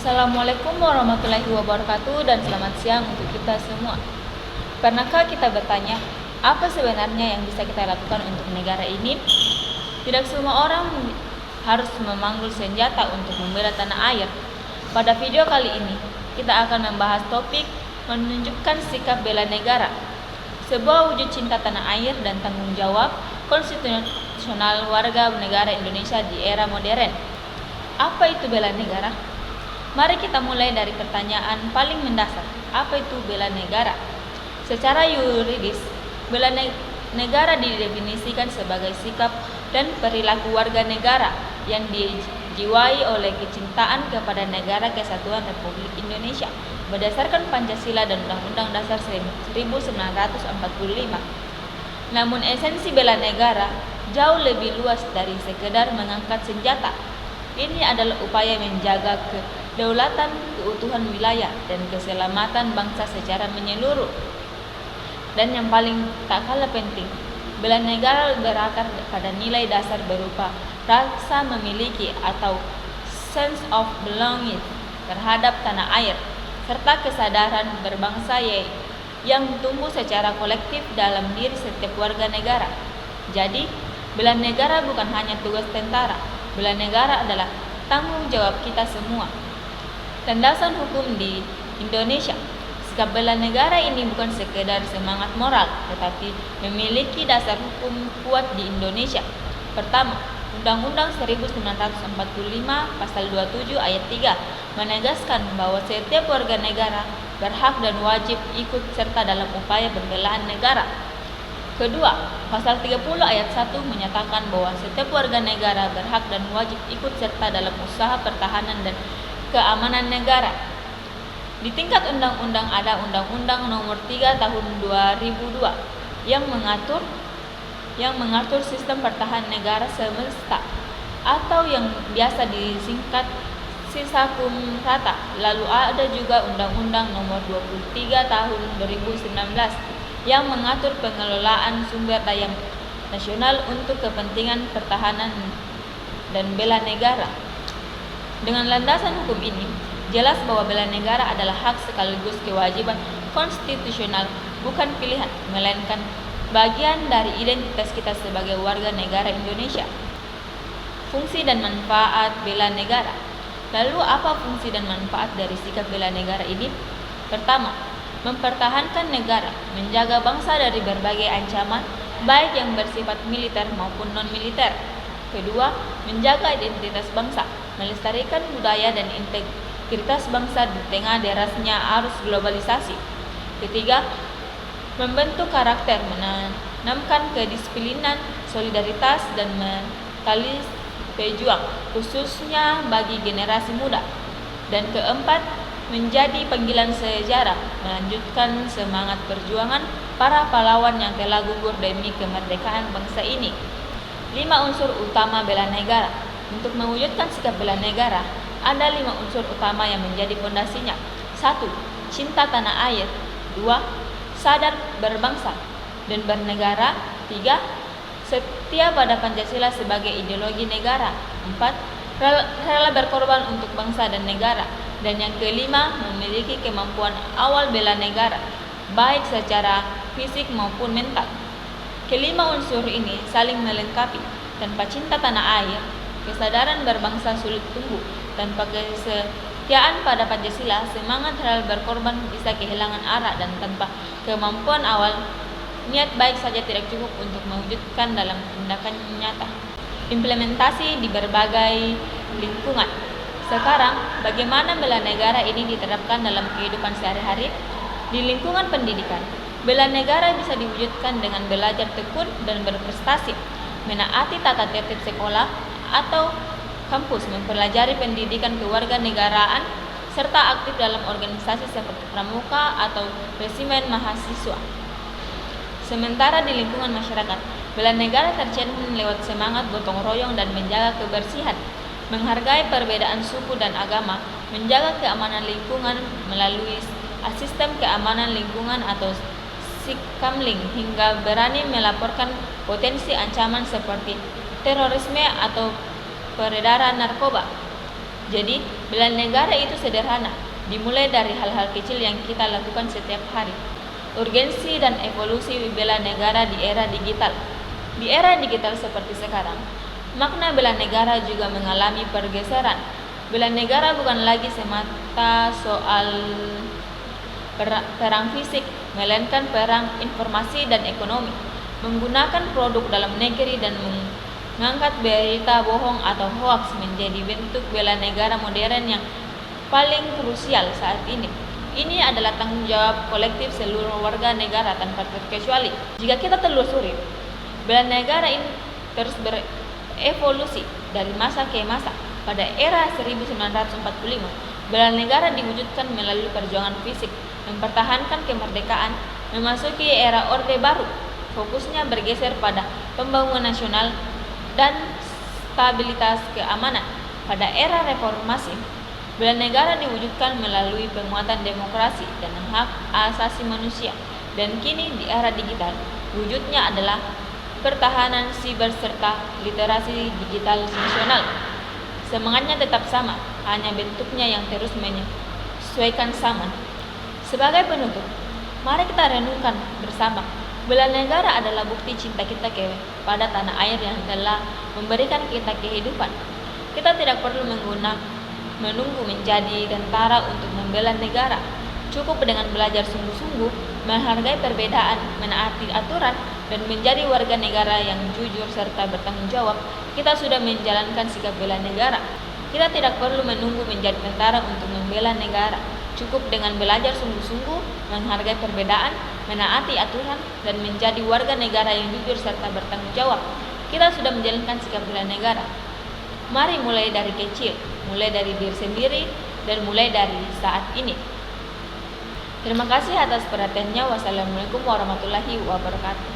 Assalamualaikum warahmatullahi wabarakatuh dan selamat siang untuk kita semua. Pernahkah kita bertanya, apa sebenarnya yang bisa kita lakukan untuk negara ini? Tidak semua orang harus memanggul senjata untuk membela tanah air. Pada video kali ini, kita akan membahas topik menunjukkan sikap bela negara, sebuah wujud cinta tanah air dan tanggung jawab konstitusional warga negara Indonesia di era modern. Apa itu bela negara? Mari kita mulai dari pertanyaan paling mendasar. Apa itu bela negara? Secara yuridis, bela negara didefinisikan sebagai sikap dan perilaku warga negara yang dijiwai oleh kecintaan kepada negara kesatuan Republik Indonesia berdasarkan Pancasila dan Undang-Undang Dasar 1945. Namun esensi bela negara jauh lebih luas dari sekedar mengangkat senjata. Ini adalah upaya menjaga kedaulatan, keutuhan wilayah, dan keselamatan bangsa secara menyeluruh. Dan yang paling tak kalah penting, bela negara berakar pada nilai dasar berupa rasa memiliki atau sense of belonging terhadap tanah air, serta kesadaran berbangsa yang tumbuh secara kolektif dalam diri setiap warga negara. Jadi, bela negara bukan hanya tugas tentara. Bela negara adalah tanggung jawab kita semua. Landasan hukum di Indonesia. Sikap bela negara ini bukan sekedar semangat moral, tetapi memiliki dasar hukum kuat di Indonesia. Pertama, Undang-Undang 1945 Pasal 27 Ayat 3 menegaskan bahwa setiap warga negara berhak dan wajib ikut serta dalam upaya pembelaan negara. Kedua, Pasal 30 Ayat 1 menyatakan bahwa setiap warga negara berhak dan wajib ikut serta dalam usaha pertahanan dan keamanan negara. Di tingkat undang-undang ada Undang-Undang Nomor 3 Tahun 2002 yang mengatur sistem pertahanan negara semesta atau yang biasa disingkat Sisakum Rata. Lalu ada juga Undang-Undang Nomor 23 Tahun 2019 yang mengatur pengelolaan sumber daya nasional untuk kepentingan pertahanan dan bela negara. Dengan landasan hukum ini, jelas bahwa bela negara adalah hak sekaligus kewajiban konstitusional, bukan pilihan, melainkan bagian dari identitas kita sebagai warga negara Indonesia. Fungsi dan manfaat bela negara. Lalu apa fungsi dan manfaat dari sikap bela negara ini? Pertama, mempertahankan negara, menjaga bangsa dari berbagai ancaman, baik yang bersifat militer maupun non-militer. Kedua, menjaga identitas bangsa, melestarikan budaya dan integritas bangsa di tengah derasnya arus globalisasi. Ketiga, membentuk karakter, menanamkan kedisiplinan, solidaritas, dan mentalis pejuang, khususnya bagi generasi muda. Dan keempat, menjadi panggilan sejarah, melanjutkan semangat perjuangan para pahlawan yang telah gugur demi kemerdekaan bangsa ini. 5 unsur utama bela negara. Untuk mewujudkan sikap bela negara, ada 5 unsur utama yang menjadi fondasinya. 1. Cinta tanah air. 2. Sadar berbangsa dan bernegara. 3. Setia pada Pancasila sebagai ideologi negara. 4. Rela berkorban untuk bangsa dan negara. Dan yang kelima, memiliki kemampuan awal bela negara, baik secara fisik maupun mental. Kelima unsur ini saling melengkapi. Tanpa cinta tanah air, kesadaran berbangsa sulit tumbuh. Tanpa kesetiaan pada Pancasila, semangat rela berkorban bisa kehilangan arah. Dan tanpa kemampuan awal, niat baik saja tidak cukup untuk mewujudkan dalam tindakan nyata. Implementasi di berbagai lingkungan. Sekarang, bagaimana bela negara ini diterapkan dalam kehidupan sehari-hari? Di lingkungan pendidikan, bela negara bisa diwujudkan dengan belajar tekun dan berprestasi, menaati tata tertib sekolah atau kampus, mempelajari pendidikan kewarganegaraan, serta aktif dalam organisasi seperti pramuka atau resimen mahasiswa. Sementara di lingkungan masyarakat, bela negara tercermin lewat semangat gotong royong dan menjaga kebersihan, menghargai perbedaan suku dan agama, menjaga keamanan lingkungan melalui sistem keamanan lingkungan atau Sikamling, hingga berani melaporkan potensi ancaman seperti terorisme atau peredaran narkoba. Jadi, Bela negara itu sederhana, dimulai dari hal-hal kecil yang kita lakukan setiap hari. Urgensi dan evolusi bela negara di era digital. Di era digital seperti sekarang, makna bela negara juga mengalami pergeseran. Bela negara bukan lagi semata soal perang fisik, melainkan perang informasi dan ekonomi. Menggunakan produk dalam negeri dan mengangkat berita bohong atau hoaks menjadi bentuk bela negara modern yang paling krusial saat ini. Ini adalah tanggung jawab kolektif seluruh warga negara tanpa terkecuali. Jika kita telusuri, bela negara ini terus berevolusi dari masa ke masa. Pada era 1945, bela negara diwujudkan melalui perjuangan fisik, mempertahankan kemerdekaan, memasuki era Orde Baru. Fokusnya bergeser pada pembangunan nasional dan stabilitas keamanan. Pada era reformasi, bela negara diwujudkan melalui penguatan demokrasi dan hak asasi manusia. Dan kini di era digital, wujudnya adalah pertahanan siber serta literasi digital nasional. Semangatnya tetap sama, hanya bentuknya yang terus menyesuaikan zaman. Sebagai penutup, mari kita renungkan bersama. Bela negara adalah bukti cinta kita kepada tanah air yang telah memberikan kita kehidupan. Kita tidak perlu menunggu menjadi tentara untuk membela negara. Cukup dengan belajar sungguh-sungguh, menghargai perbedaan, menaati aturan, dan menjadi warga negara yang jujur serta bertanggung jawab. Kita sudah menjalankan sikap bela negara. Kita tidak perlu menunggu menjadi tentara untuk membela negara. Cukup dengan belajar sungguh-sungguh, menghargai perbedaan, menaati aturan, dan menjadi warga negara yang jujur serta bertanggung jawab. Kita sudah menjalankan sikap bela negara. Mari mulai dari kecil, mulai dari diri sendiri, dan mulai dari saat ini. Terima kasih atas perhatiannya. Wassalamualaikum warahmatullahi wabarakatuh.